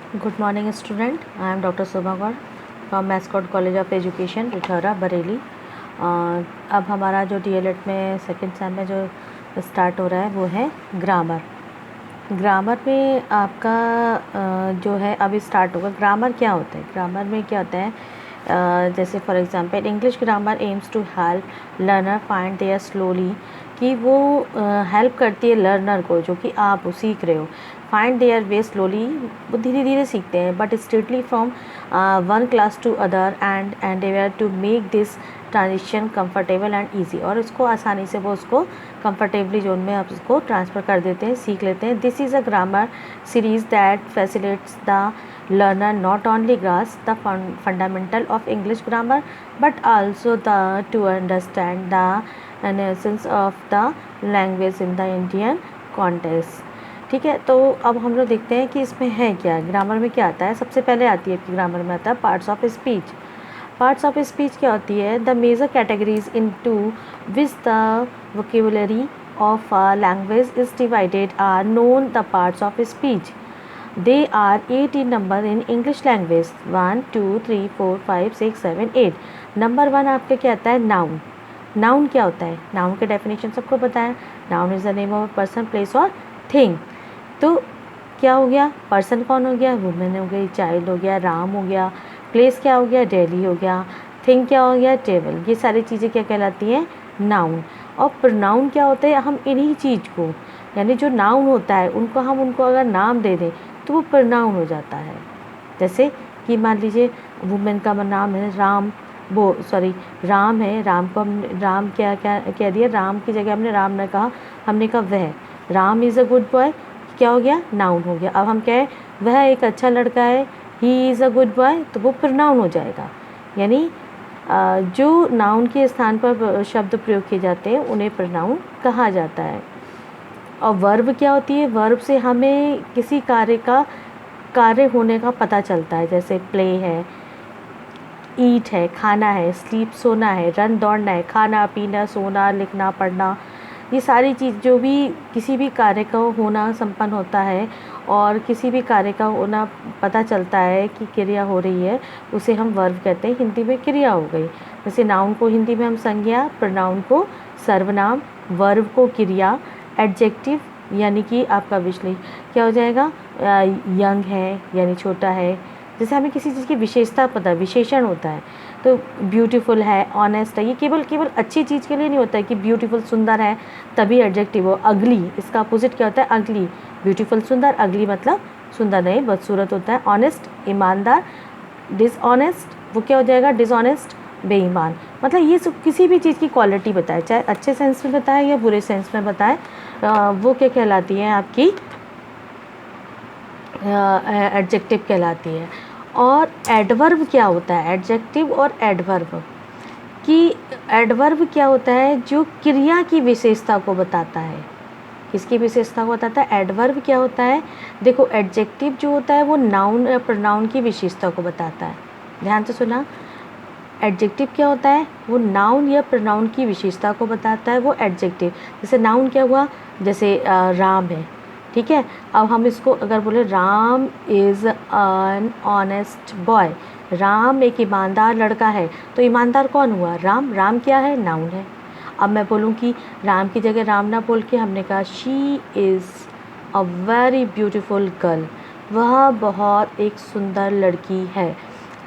Good morning student. I am Dr. Shobha Gaur from Mascot College of Education पिठौरा Bareilly. अब हमारा जो DLED में second same में जो स्टार्ट हो रहा है वो है ग्रामर। ग्रामर में आपका जो है अभी स्टार्ट होगा। ग्रामर क्या होता है? ग्रामर में क्या होता है, जैसे for example English grammar aims to help learner find their slowly, कि वो हेल्प करती है लर्नर को, जो कि आप सीख रहे हो, फाइंड देयर वे स्लोली, वो धीरे धीरे सीखते हैं, but strictly from one class to other and endeavour to make this transition comfortable and easy, और उसको आसानी से वो उसको कंफर्टेबली जोन में आप उसको ट्रांसफ़र कर देते हैं, सीख लेते हैं। This is a grammar series that facilitates the learner not only grasp the fundamental of English grammar but also to understand the nuances of the language in the Indian context। ठीक है, तो अब हम लोग देखते हैं कि इसमें है क्या, ग्रामर में क्या आता है। सबसे पहले आती है कि ग्रामर में आता है parts of speech. Parts of speech क्या होती है? The major categories into which the vocabulary of language is divided are known the parts of speech. They are 8 in number in English language। 1 2 3 4 5 6 7 8। Number 1 आपका क्या आता है? Noun. Noun क्या होता है? नाउन के डेफिनेशन सबको पता है। Noun is the name of a person, place और थिंग। तो क्या हो गया? पर्सन कौन हो गया? वुमेन हो गई, चाइल्ड हो गया, राम हो गया। प्लेस क्या हो गया? दिल्ली हो गया। थिंग क्या हो गया? टेबल। ये सारी चीज़ें क्या कहलाती हैं? नाउन। और प्रोनाउन क्या होता है? हम इन्हीं चीज़ को, यानी जो नाउन होता है उनको अगर नाम दे दें तो वो प्रोनाउन हो जाता है। जैसे कि मान लीजिए वुमेन का नाम है राम, राम है, राम को हम राम क्या क्या कह दिया, राम की जगह हमने राम ने कहा, हमने कहा वह Ram is a good boy, क्या हो गया? नाउन हो गया। अब हम कहें वह एक अच्छा लड़का है, he is a good boy, तो वो प्रोनाउन हो जाएगा। यानी जो नाउन के स्थान पर शब्द प्रयोग किए जाते हैं उन्हें प्रोनाउन कहा जाता है। और वर्ब क्या होती है? वर्ब से हमें किसी कार्य होने का पता चलता है। जैसे प्ले है, ईट है, खाना है, स्लीप सोना है, रन दौड़ना है, खाना पीना, सोना, लिखना, पढ़ना, ये सारी चीज़ जो भी किसी भी कार्य का होना संपन्न होता है और किसी भी कार्य का होना पता चलता है कि क्रिया हो रही है, उसे हम वर्ब कहते हैं। हिंदी में क्रिया हो गई। जैसे नाउन को हिंदी में हम संज्ञा, प्रोनाउन को सर्वनाम, वर्ब को क्रिया, एडजेक्टिव यानी कि आपका विशेषण क्या हो जाएगा? यंग है यानी छोटा है। जैसे हमें किसी चीज़ की विशेषता पता है, विशेषण होता है, तो ब्यूटीफुल है, ऑनेस्ट है, ये केवल अच्छी चीज़ के लिए नहीं होता है कि ब्यूटीफुल सुंदर है तभी एडजेक्टिव हो। अगली, इसका अपोजिट क्या होता है? अगली। ब्यूटीफुल सुंदर, अगली मतलब सुंदर नहीं, बदसूरत होता है। ऑनेस्ट ईमानदार, डिसऑनेस्ट वो क्या हो जाएगा? डिसऑनेस्ट बेईमान। मतलब ये सब किसी भी चीज़ की क्वालिटी बताए, चाहे अच्छे सेंस में बताए या बुरे सेंस में बताए, वो क्या कहलाती है? आपकी एडजेक्टिव कहलाती है। और एडवर्ब क्या होता है? एडजेक्टिव और एडवर्ब कि एडवर्ब क्या होता है? जो क्रिया की विशेषता को बताता है। किसकी विशेषता को बताता है? एडवर्ब क्या होता है? देखो, एडजेक्टिव जो होता है वो नाउन या प्रोनाउन की विशेषता को बताता है। ध्यान से सुना, एडजेक्टिव क्या होता है? वो नाउन या प्रोनाउन की विशेषता को बताता है, वो एडजेक्टिव। जैसे नाउन क्या हुआ? जैसे राम है, ठीक है। अब हम इसको अगर बोले Ram is an honest boy, Ram एक ईमानदार लड़का है, तो ईमानदार कौन हुआ? राम। राम क्या है? नाउन है। अब मैं बोलूँ कि राम की जगह राम ना बोल के हमने कहा she is a very beautiful girl, वह बहुत एक सुंदर लड़की है,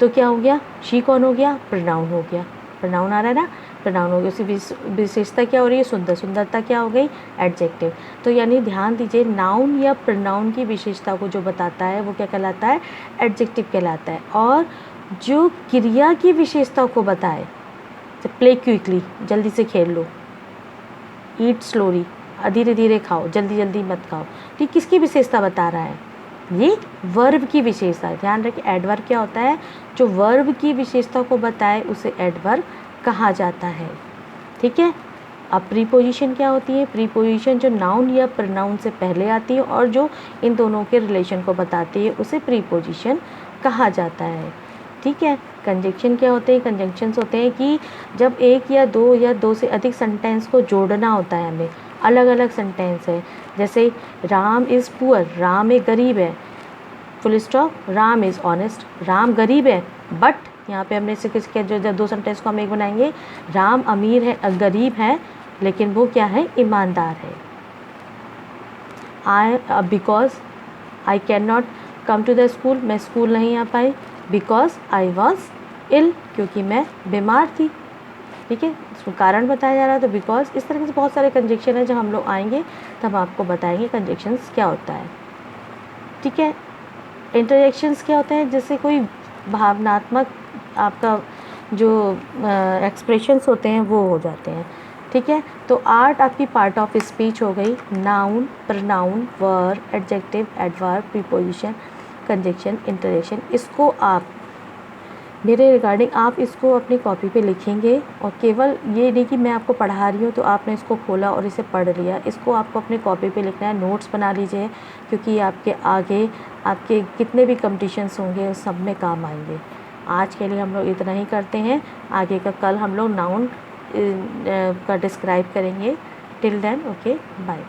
तो क्या हो गया? शी कौन हो गया? प्रोनाउन हो गया। प्रोनाउन आ रहा है ना? प्रोनाउन हो गया। उसकी विशेषता क्या हो रही है? सुंदर। सुंदरता क्या हो गई? एडजेक्टिव। तो यानी ध्यान दीजिए, नाउन या प्रोनाउन की विशेषता को जो बताता है वो क्या कहलाता है? एडजेक्टिव कहलाता है। और जो क्रिया की विशेषता को बताए, प्ले क्विकली, जल्दी से खेल लो, ईट स्लोली, धीरे धीरे खाओ, जल्दी जल्दी मत खाओ, तो किसकी विशेषता बता रहा है? ये वर्ब की विशेषता है। ध्यान रखिए, एडवर्ब क्या होता है? जो वर्ब की विशेषता को बताए उसे एडवर्ब कहा जाता है, ठीक है। अब प्रीपोजिशन क्या होती है? प्रीपोजिशन जो नाउन या प्रोनाउन से पहले आती है और जो इन दोनों के रिलेशन को बताती है उसे प्रीपोजिशन कहा जाता है, ठीक है। कंजंक्शन क्या होते हैं? कंजंक्शंस होते हैं कि जब एक या दो से अधिक सेंटेंस को जोड़ना होता है हमें, अलग अलग सेंटेंस है। जैसे राम इज़ पुअर, राम एक गरीब है, full stop, Ram is honest, Ram गरीब है बट, यहाँ पे हमने इसे किसके जो जब 2 सेंटेंस को हम एक बनाएंगे, राम अमीर है गरीब है लेकिन वो क्या है, ईमानदार है। Because I can not come to the school, मैं स्कूल नहीं आ पाई, बिकॉज आई वॉज इल, क्योंकि मैं बीमार थी। ठीक है, इसको कारण बताया जा रहा है तो बिकॉज। इस तरह से बहुत सारे कंजक्शन है, जब हम लोग आएंगे तब आपको बताएंगे कंजक्शंस क्या होता है। ठीक है, इंटरजेक्शंस क्या होते हैं, जैसे कोई भावनात्मक आपका जो एक्सप्रेशंस होते हैं वो हो जाते हैं। ठीक है, तो आर्ट आपकी पार्ट ऑफ स्पीच हो गई। Noun, pronoun, verb, adjective, adverb, preposition, conjunction, interjection, इसको आप मेरे रिगार्डिंग आप इसको अपनी कॉपी पे लिखेंगे। और केवल ये नहीं कि मैं आपको पढ़ा रही हूँ तो आपने इसको खोला और इसे पढ़ लिया, इसको आपको अपनी कॉपी पे लिखना है, नोट्स बना लीजिए, क्योंकि आपके आगे आपके कितने भी कंपटीशंस होंगे उस सब में काम आएंगे। आज के लिए हम लोग इतना ही करते हैं, आगे का कल हम लोग नाउन का डिस्क्राइब करेंगे। Till then okay, bye.